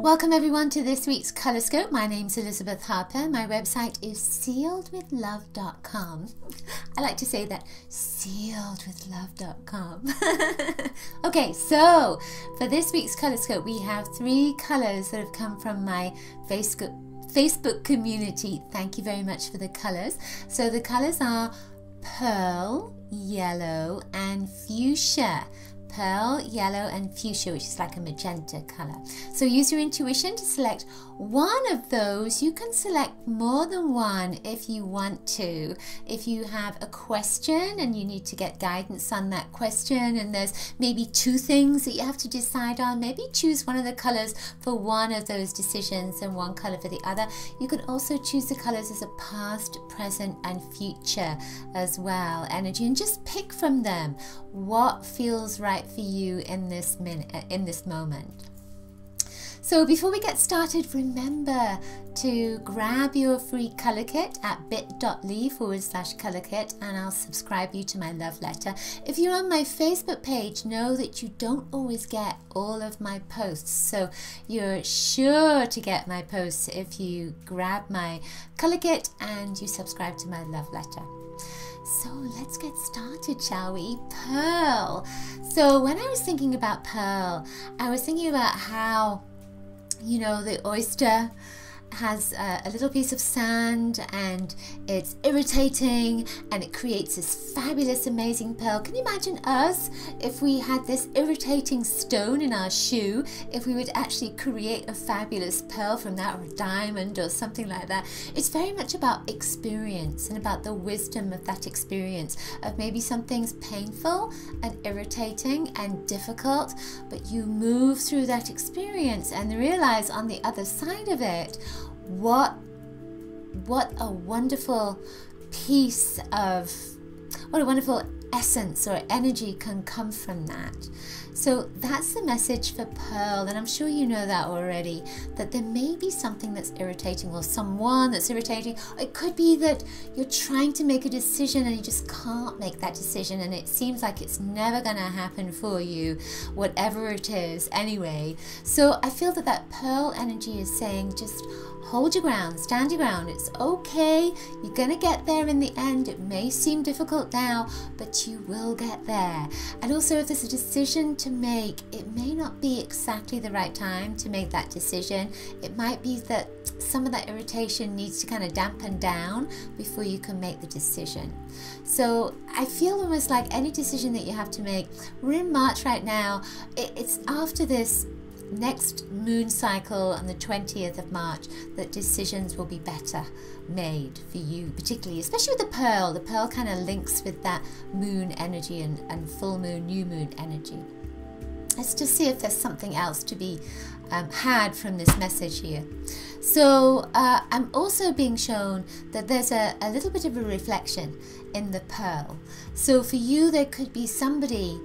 Welcome everyone to this week's Colorscope. My name's Elizabeth Harper. My website is sealedwithlove.com. I like to say that, sealedwithlove.com. Okay, so for this week's Colorscope, we have 3 colors that have come from my Facebook community. Thank you very much for the colors. So the colors are pearl, yellow, and fuchsia. Pearl, yellow, and fuchsia, which is like a magenta color. So use your intuition to select one of those. You can select more than one if you want to. If you have a question and you need to get guidance on that question, and there's maybe 2 things that you have to decide on, maybe choose one of the colors for one of those decisions and one color for the other. You can also choose the colors as a past, present, and future as well energy, and just pick from them what feels right for you in this moment. So before we get started, remember to grab your free color kit at bit.ly/color kit, and I'll subscribe you to my love letter. If you're on my Facebook page, know that you don't always get all of my posts, so you're sure to get my posts if you grab my color kit and you subscribe to my love letter. So let's get started, shall we? Pearl. So when I was thinking about pearl, I was thinking about how, you know, the oyster has a little piece of sand and it's irritating and it creates this fabulous, amazing pearl. Can you imagine us if we had this irritating stone in our shoe, if we would actually create a fabulous pearl from that, or a diamond or something like that? It's very much about experience and about the wisdom of that experience, of maybe something's painful and irritating and difficult, but you move through that experience and realize on the other side of it, what a wonderful piece of, what a wonderful essence or energy can come from that. So that's the message for pearl, and I'm sure you know that already, that there may be something that's irritating or someone that's irritating. It could be that you're trying to make a decision and you just can't make that decision, and it seems like it's never going to happen for you, whatever it is anyway. So I feel that that pearl energy is saying, just hold your ground, stand your ground. It's okay. You're going to get there in the end. It may seem difficult now, but you will get there. And also, if there's a decision to make, it may not be exactly the right time to make that decision. It might be that some of that irritation needs to kind of dampen down before you can make the decision. So I feel almost like any decision that you have to make, we're in March right now, it's after this next moon cycle on the 20th of March that decisions will be better made for you, particularly, especially with the pearl. The pearl kind of links with that moon energy and full moon, new moon energy. Let's just see if there's something else to be had from this message here. So I'm also being shown that there's a little bit of a reflection in the pearl. So for you, there could be somebody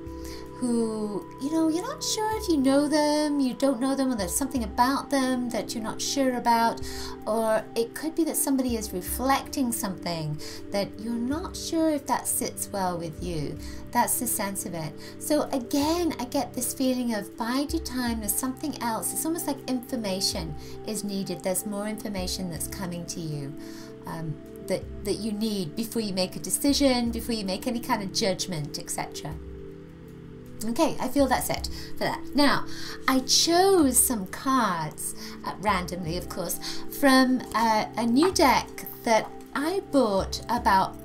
who, you know, you're not sure if you know them, you don't know them, or there's something about them that you're not sure about, or it could be that somebody is reflecting something that you're not sure if that sits well with you. That's the sense of it. So again, I get this feeling of bide your time, there's something else. It's almost like information is needed. There's more information that's coming to you that you need before you make a decision, before you make any kind of judgment, etc. Okay, I feel that's it for that. Now, I chose some cards, randomly of course, from a new deck that I bought about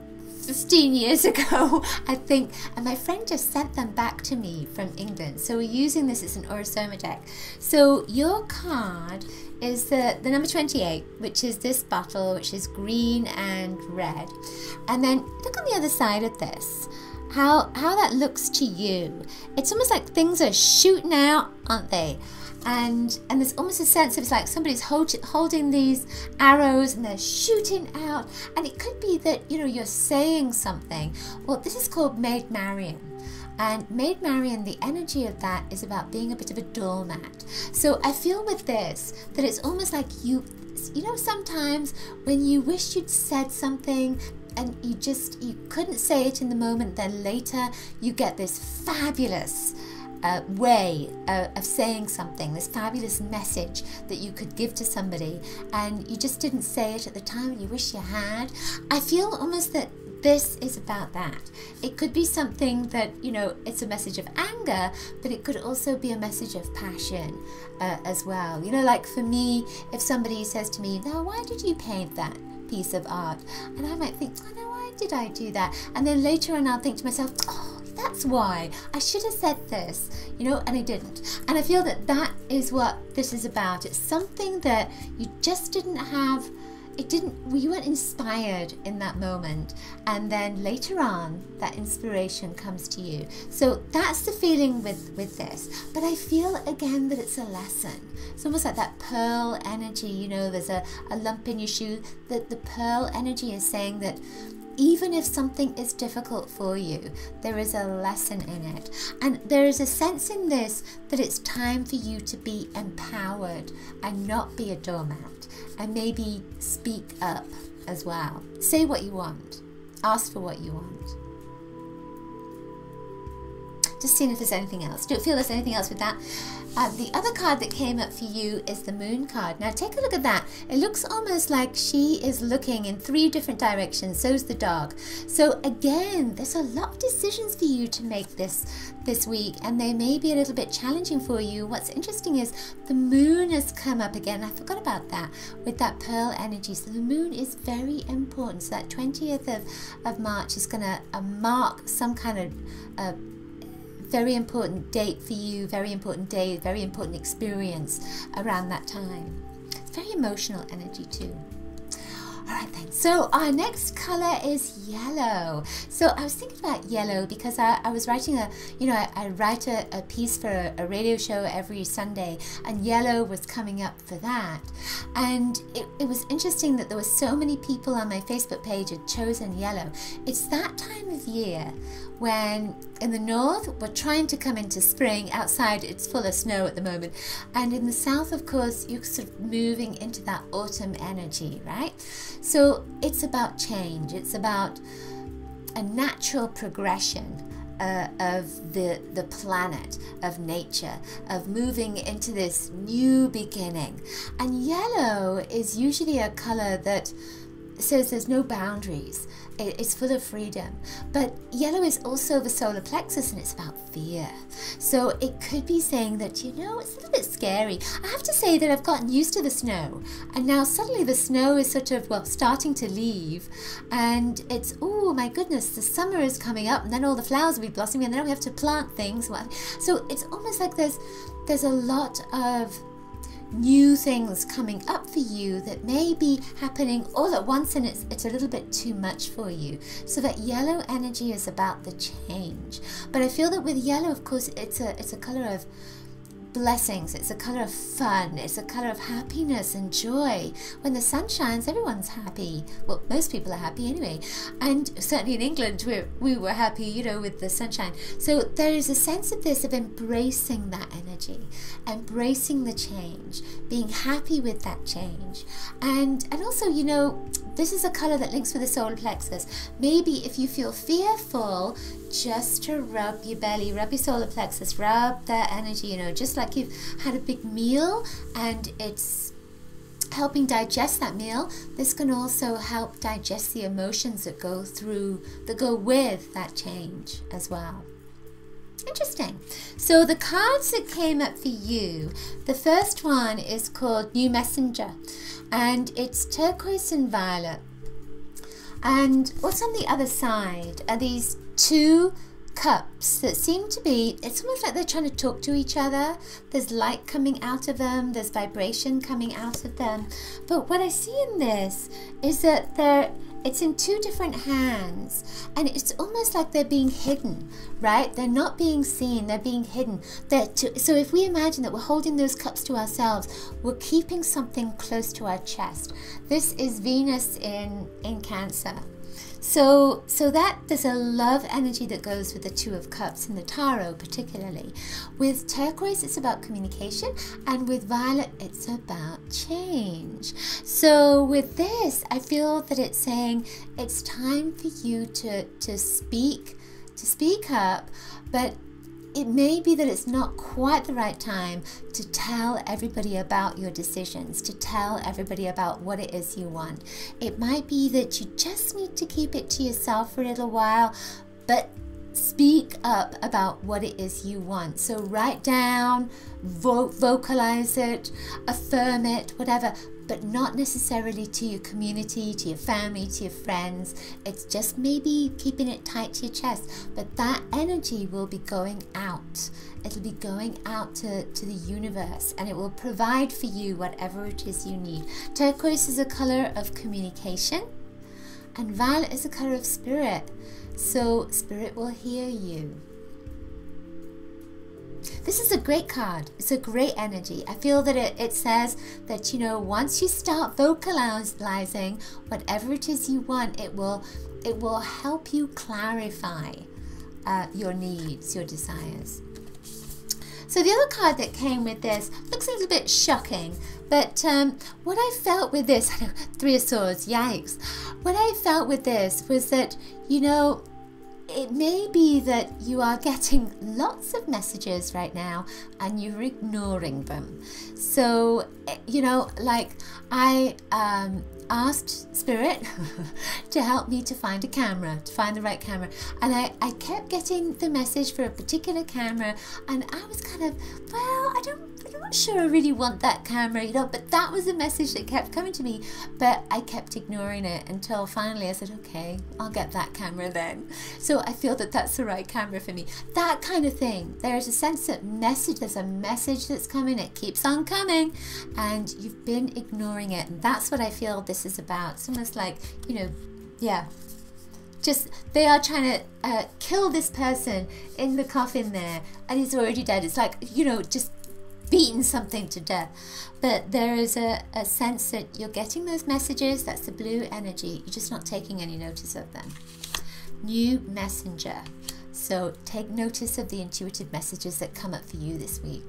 15 years ago, I think, and my friend just sent them back to me from England. So we're using this as an Orosoma deck. So your card is the number 28, which is this bottle, which is green and red. And then look on the other side of this. How that looks to you. It's almost like things are shooting out, aren't they? And there's almost a sense of, it's like somebody's holding these arrows and they're shooting out. And it could be that, you know, you're saying something. Well, this is called Maid Marian. And Maid Marian, the energy of that is about being a bit of a doormat. So I feel with this that it's almost like you know, sometimes when you wish you'd said something and you couldn't say it in the moment, then later you get this fabulous way of saying something, this fabulous message that you could give to somebody, and you just didn't say it at the time and you wish you had. I feel almost that this is about that. It could be something that, you know, it's a message of anger, but it could also be a message of passion as well. You know, like for me, if somebody says to me, now why did you paint that piece of art? And I might think, oh no, why did I do that? And then later on I'll think to myself, oh, that's why I should have said this, you know, and I didn't. And I feel that that is what this is about. It's something that you just didn't have, you weren't inspired in that moment, and then later on that inspiration comes to you. So that's the feeling with this. But I feel again that it's a lesson. It's almost like that pearl energy, you know, there's a lump in your shoe. That the pearl energy is saying that even if something is difficult for you, there is a lesson in it. And there is a sense in this that it's time for you to be empowered and not be a doormat, and maybe speak up as well. Say what you want. Ask for what you want. Just seeing if there's anything else. Don't feel there's anything else with that. The other card that came up for you is the Moon card. Now take a look at that. It looks almost like she is looking in 3 different directions. So's the dog. So again, there's a lot of decisions for you to make this week, and they may be a little bit challenging for you. What's interesting is the Moon has come up again. I forgot about that with that pearl energy. So the Moon is very important. So that 20th of March is going to mark some kind of very important date for you, very important day, very important experience around that time. It's very emotional energy too. All right then, so our next color is yellow. So I was thinking about yellow because I was writing I write a piece for a radio show every Sunday, and yellow was coming up for that. And it was interesting that there were so many people on my Facebook page had chosen yellow. It's that time of year when in the north we're trying to come into spring. Outside it's full of snow at the moment, and in the south of course you're sort of moving into that autumn energy, right? So it's about change. It's about a natural progression of the planet, of nature, of moving into this new beginning. And yellow is usually a color that says there's no boundaries. It's full of freedom. But yellow is also the solar plexus, and it's about fear. So it could be saying that, you know, it's a little bit scary. I have to say that I've gotten used to the snow, and now suddenly the snow is sort of, well, starting to leave, and it's, oh my goodness, the summer is coming up, and then all the flowers will be blossoming, and then we have to plant things. So it's almost like there's a lot of new things coming up for you that may be happening all at once, and it's a little bit too much for you. So that yellow energy is about the change. But I feel that with yellow, of course, it's a color of blessings, it's a color of fun, it's a color of happiness and joy. When the sun shines, everyone's happy. Well, most people are happy anyway, and certainly in England we were happy, you know, with the sunshine. So there is a sense of this, of embracing that energy, embracing the change, being happy with that change. And also, you know, this is a color that links with the solar plexus. Maybe if you feel fearful, just to rub your belly, rub your solar plexus, rub that energy, you know, just like you've had a big meal and it's helping digest that meal. This can also help digest the emotions that go with that change as well. Interesting. So the cards that came up for you, the first one is called New Messenger, and it's turquoise and violet. And what's on the other side are these 2 cups that seem to be, it's almost like they're trying to talk to each other. There's light coming out of them, there's vibration coming out of them. But what I see in this is that it's in 2 different hands, and it's almost like they're being hidden, right? They're not being seen, they're being hidden. So if we imagine that we're holding those cups to ourselves, we're keeping something close to our chest. This is Venus in Cancer. So that there's a love energy that goes with the 2 of Cups in the tarot particularly. With turquoise, it's about communication, and with violet, it's about change. So with this, I feel that it's saying it's time for you to speak up, but it may be that it's not quite the right time to tell everybody about your decisions, to tell everybody about what it is you want. It might be that you just need to keep it to yourself for a little while, but speak up about what it is you want. So write down, vocalize it, affirm it, whatever, but not necessarily to your community, to your family, to your friends. It's just maybe keeping it tight to your chest, but that energy will be going out. It'll be going out to the universe, and it will provide for you whatever it is you need. Turquoise is a color of communication, and violet is a color of spirit. So spirit will hear you. This is a great card. It's a great energy. I feel that it says that, you know, once you start vocalizing whatever it is you want, it will help you clarify your needs, your desires. So the other card that came with this looks a little bit shocking, but what I felt with this, Three of Swords, yikes. What I felt with this was that, you know, it may be that you are getting lots of messages right now and you're ignoring them. So, you know, like I asked Spirit to help me to find a camera, to find the right camera. And I kept getting the message for a particular camera, and I was kind of, well, I'm not sure I really want that camera, you know, but that was a message that kept coming to me, but I kept ignoring it until finally I said, okay, I'll get that camera then. So I feel that that's the right camera for me. That kind of thing. There's a sense that there's a message that's coming, it keeps on coming, and you've been ignoring it. And that's what I feel this is about. It's almost like, you know, yeah, just they are trying to kill this person in the coffin there, and he's already dead. It's like, you know, just beaten something to death. But there is a sense that you're getting those messages. That's the blue energy. You're just not taking any notice of them. New messenger. So take notice of the intuitive messages that come up for you this week.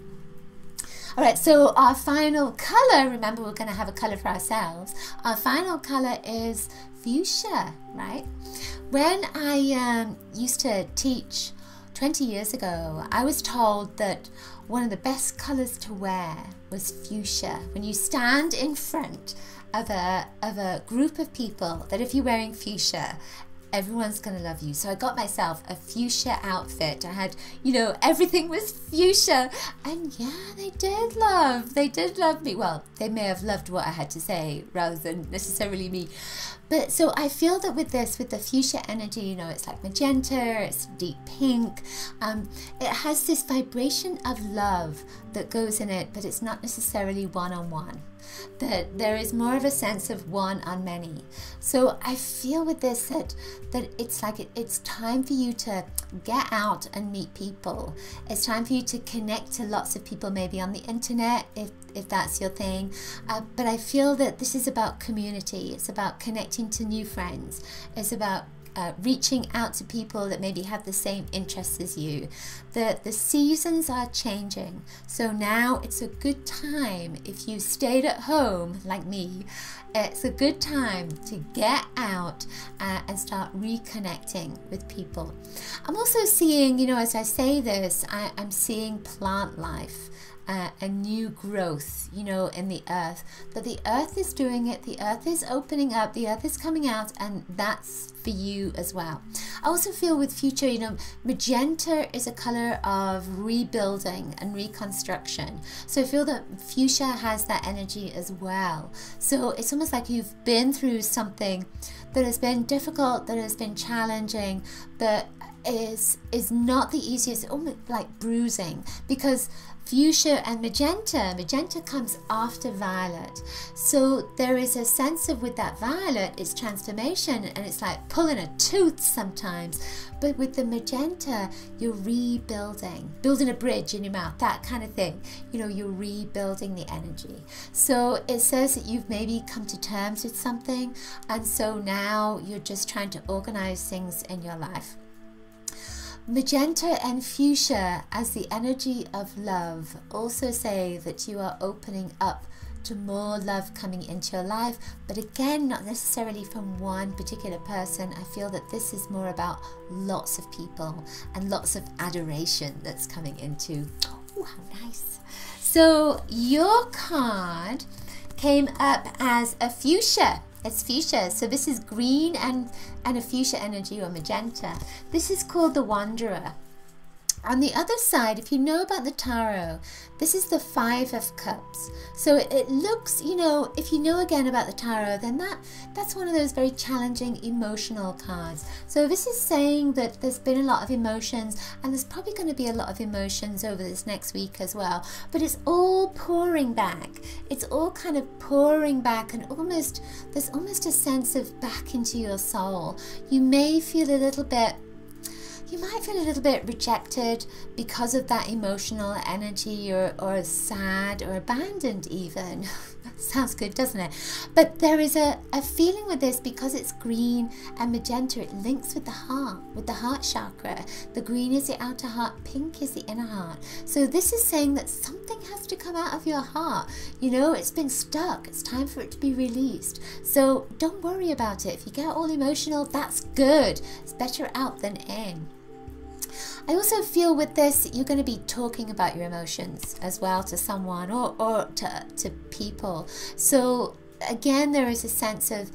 All right, so our final color, remember we're going to have a color for ourselves. Our final color is fuchsia, right? When I used to teach 20 years ago, I was told that one of the best colors to wear was fuchsia. When you stand in front of a group of people, that if you're wearing fuchsia, everyone's gonna love you. So I got myself a fuchsia outfit. I had, you know, everything was fuchsia, and yeah, they did love me. Well, they may have loved what I had to say rather than necessarily me. But so I feel that with this, with the fuchsia energy, you know, it's like magenta, it's deep pink. It has this vibration of love that goes in it, but it's not necessarily one-on-one. That there is more of a sense of one on many. So I feel with this that it's like it's time for you to get out and meet people. It's time for you to connect to lots of people, maybe on the internet if that's your thing. But I feel that this is about community. It's about connecting to new friends. It's about reaching out to people that maybe have the same interests as you. The seasons are changing, so now it's a good time. If you stayed at home like me, it's a good time to get out and start reconnecting with people. I'm also seeing, you know, as I say this, I'm seeing plant life. A new growth, you know, in the earth, that the earth is doing it, the earth is opening up, the earth is coming out, and that's for you as well. I also feel with future, you know, magenta is a color of rebuilding and reconstruction. So I feel that fuchsia has that energy as well. So it's almost like you've been through something that has been difficult, that has been challenging, that is not the easiest, almost like bruising, because fuchsia and magenta comes after violet. So there is a sense of, with that violet, it's transformation, and it's like pulling a tooth sometimes. But with the magenta, you're rebuilding, building a bridge in your mouth, that kind of thing. You know, you're rebuilding the energy. So it says that you've maybe come to terms with something, and so now you're just trying to organize things in your life. Magenta and fuchsia as the energy of love also say that you are opening up to more love coming into your life, but again, not necessarily from one particular person. I feel that this is more about lots of people and lots of adoration that's coming into. Oh, how nice. So your card came up as a fuchsia. It's fuchsia, so this is green and a fuchsia energy, or magenta. This is called the Wanderer. On the other side, if you know about the tarot, this is the Five of Cups. So it looks, you know, if you know again about the tarot, then that's one of those very challenging emotional cards. So this is saying that there's been a lot of emotions, and there's probably going to be a lot of emotions over this next week as well. But it's all pouring back. It's all kind of pouring back, and there's almost a sense of back into your soul. You may feel a little bit rejected because of that emotional energy, or sad or abandoned even. Sounds good, doesn't it? But there is a feeling with this, because it's green and magenta, it links with the heart chakra. The green is the outer heart, pink is the inner heart. So this is saying that something has to come out of your heart. You know, it's been stuck. It's time for it to be released. So don't worry about it. If you get all emotional, that's good. It's better out than in. I also feel with this, you're going to be talking about your emotions as well to someone, or to people. So again, there is a sense of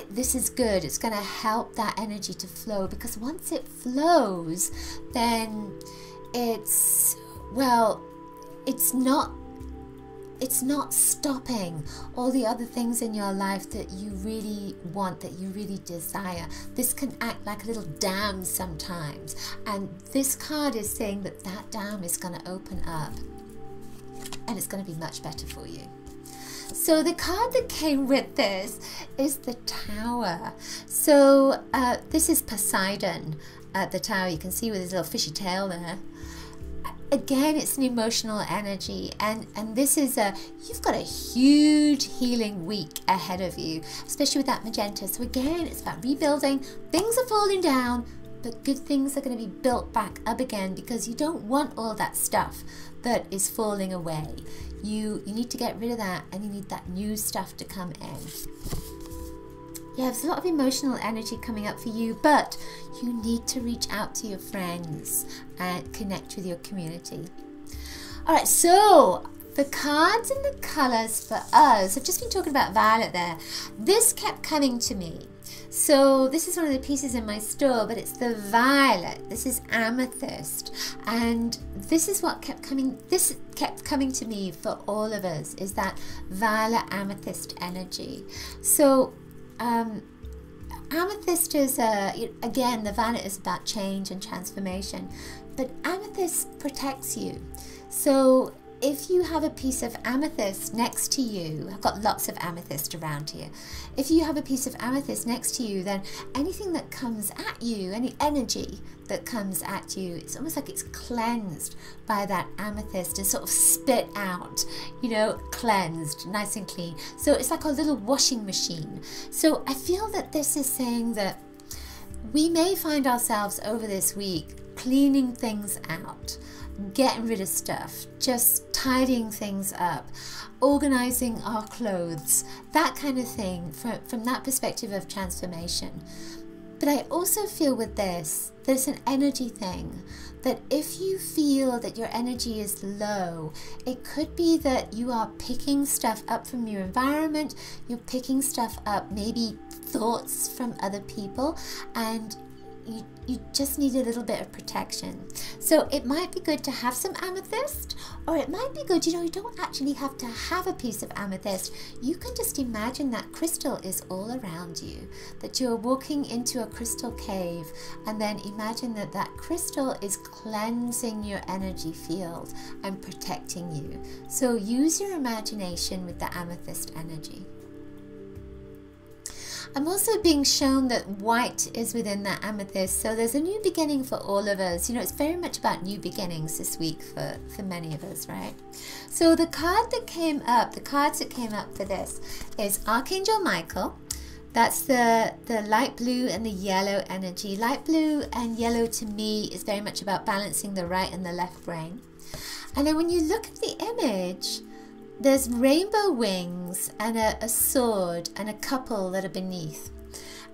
this is good. It's going to help that energy to flow, because once it flows, then it's not stopping all the other things in your life that you really want, that you really desire. This can act like a little dam sometimes, and this card is saying that that dam is going to open up, and it's going to be much better for you. So the card that came with this is the Tower. So this is Poseidon at the Tower. You can see with his little fishy tail there. Again, it's an emotional energy, and this is you've got a huge healing week ahead of you, especially with that magenta. So again, it's about rebuilding. Things are falling down, but good things are going to be built back up again, because you don't want all that stuff that is falling away. You need to get rid of that, and you need that new stuff to come in. Yeah, there's a lot of emotional energy coming up for you, but you need to reach out to your friends and connect with your community. All right, so the cards and the colors for us, I've just been talking about violet there. This kept coming to me. So this is one of the pieces in my store, but it's the violet. This is amethyst, and this is what kept coming. This kept coming to me for all of us, is that violet amethyst energy. So amethyst is again, the violet is about change and transformation, but amethyst protects you. So if you have a piece of amethyst next to you, I've got lots of amethyst around here. If you have a piece of amethyst next to you, then anything that comes at you, any energy that comes at you, it's almost like it's cleansed by that amethyst and sort of spit out, you know, cleansed, nice and clean. So it's like a little washing machine. So I feel that this is saying that we may find ourselves over this week cleaning things out, getting rid of stuff, just tidying things up, organizing our clothes, that kind of thing, from that perspective of transformation. But I also feel with this, there's an energy thing, that if you feel that your energy is low, it could be that you are picking stuff up from your environment, you're picking stuff up, maybe thoughts from other people, and you just need a little bit of protection. So it might be good to have some amethyst, or it might be good, you know, you don't actually have to have a piece of amethyst. You can just imagine that crystal is all around you, that you're walking into a crystal cave, and then imagine that that crystal is cleansing your energy field and protecting you. So use your imagination with the amethyst energy. I'm also being shown that white is within that amethyst, so there's a new beginning for all of us. You know, it's very much about new beginnings this week for many of us, right? So the card that came up, the cards that came up for this is Archangel Michael. That's the light blue and the yellow energy. Light blue and yellow to me is very much about balancing the right and the left brain. And then when you look at the image, there's rainbow wings and a sword and a couple that are beneath.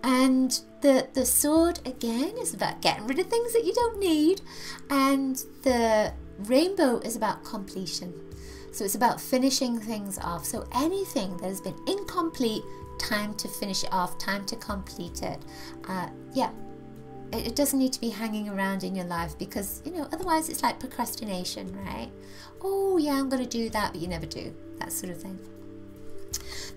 And the sword, again, is about getting rid of things that you don't need. And the rainbow is about completion. So it's about finishing things off. So anything that has been incomplete, time to finish it off, time to complete it. Yeah, it doesn't need to be hanging around in your life, because, you know, otherwise it's like procrastination, right? Oh yeah, I'm going to do that, but you never do. That sort of thing.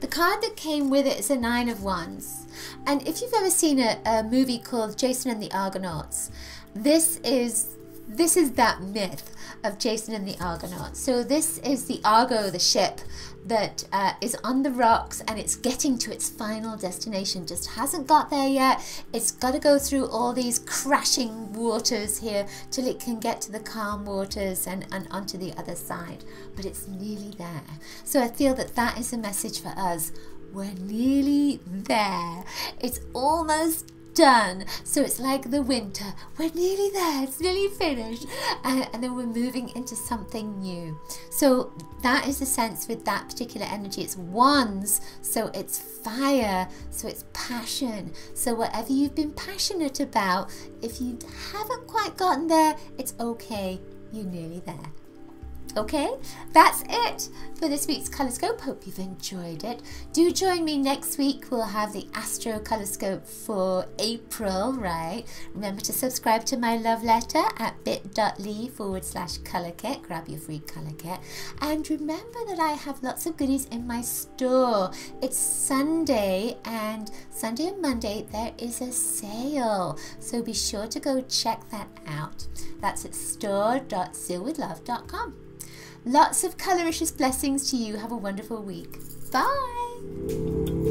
The card that came with it is a 9 of Wands. And if you've ever seen a movie called Jason and the Argonauts, this is that myth of Jason and the Argonauts. So this is the Argo, the ship that is on the rocks, and it's getting to its final destination. Just hasn't got there yet. It's got to go through all these crashing waters here till it can get to the calm waters and onto the other side. But it's nearly there. So I feel that that is a message for us. We're nearly there. It's almost done. So it's like the winter. We're nearly there. It's nearly finished. And then we're moving into something new. So that is the sense with that particular energy. It's wands, so it's fire, so it's passion. So whatever you've been passionate about, if you haven't quite gotten there, it's okay. You're nearly there. Okay, that's it for this week's Colorscope. Hope you've enjoyed it. Do join me next week. We'll have the Astro Colorscope for April, right? Remember to subscribe to my love letter at bit.ly/color kit. Grab your free color kit. And remember that I have lots of goodies in my store. It's Sunday, and Sunday and Monday there is a sale. So be sure to go check that out. That's at store.sealwithlove.com. Lots of coloricious blessings to you. Have a wonderful week. Bye.